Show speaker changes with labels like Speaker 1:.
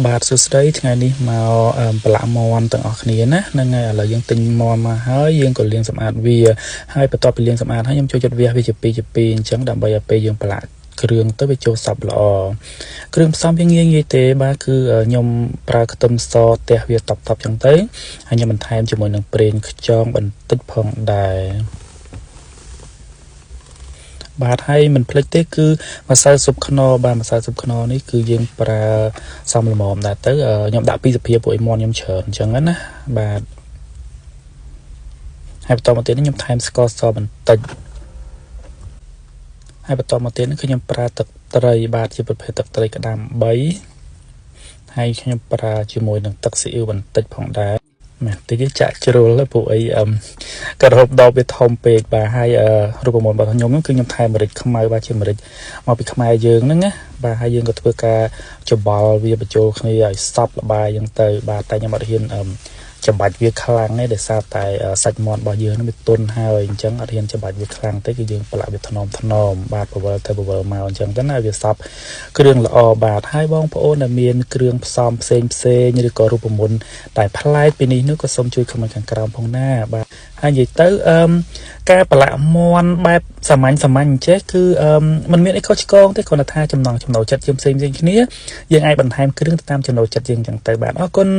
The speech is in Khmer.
Speaker 1: បាទសួស្តីថ្ងៃនេះមកប្រឡាក់មាន់ទាំងអស់គ្នាណាហ្នឹងហើយឥឡូវយើងទិញមាន់មកហើយយើងក៏លាងសម្អាតវាហើយបន្ទាប់ពីលាងសម្អាតហើយខ្ញុំចូលចិត្តវាជា2អញ្ចឹងដើម្បីឲ្យពេលយើងប្រឡាក់គ្រឿងទៅវាចូលសព្វល្អគ្រឿងផ្សំវាងាយទេបាទគឺខ្ញុំប្រើខ្ទឹមសទះវាតប់អញ្ចឹងទៅហើយខ្ញុំបន្ថែមជាមួយនឹងប្រេងខ្យងបន្តិចផងដែរបាទហើយមិនភ្លេចទេគឺម្សៅស៊ុបខ្នុរបាទម្សៅស៊ុបខ្នុរនេះគឺយើងប្រើសមល្មមដែរទៅខ្ញុំដាក់ពីសភាពួកឯមាន់ខ្ញុំច្រើនអញ្ចឹងណាបាទហើយបន្តមកទៀតខ្ញុំថែមស្ករសបន្តិចហើយបន្តមកទៀតគឺខ្ញុំប្រើទឹកត្រីបាទជាប្រភេទទឹកត្រីក្តាម3ហើយខ្ញុំប្រើជាមួយនឹងទឹកស៊ីអ៊ីវបន្តិចផងដែរមែនតិចចាក់ជ្រុលពួកអីក៏រហូតដល់វាធំពេកបាទហើយរូបមន្តរបស់ខ្ញុំគឺខ្ញុំថែមម្រេចខ្មៅបាទជាម្រេចមកពីខ្មែរយើងហ្នឹងណាបាទហើយយើងក៏ធ្វើការច្បល់វាបញ្ចូលគ្នាឲ្យសព្វល្បាយអញ្ចឹងទៅបាទតែខ្ញុំអត់ហ៊ានចំបាច់វាខ្លាំងទេដោយសារតែសាច់មាន់របស់យើងនឹងវាទន់ហើយអញ្ចឹងអត់ហ៊ានចំបាច់វាខ្លាំងទេគឺយើងប្រឡាក់វាថ្នមបាទបវលទៅបវលមកអញ្ចឹងទៅណាវាសព្វគ្រឿងល្អបាទហើយបងប្អូនដែលមានគ្រឿងផ្សំផ្សេងឬក៏រូបមន្តតែប្លែកពីនេះនោះក៏សូមជួយខមមិនខាងក្រោមផងណាបាទហើយនិយាយទៅការប្រឡាក់មាន់បែបសាមញ្ញអញ្ចេះគឺมันមានអីខុសឆ្គងទេគ្រាន់តែថាចំណង់ចំណូលចិត្តយើងផ្សេងគ្នាយើងអាចបន្ថែមគ្រឿងទៅតាមចំណូលចិត្តយើងអញ្ចឹងទៅបាទអរគុណ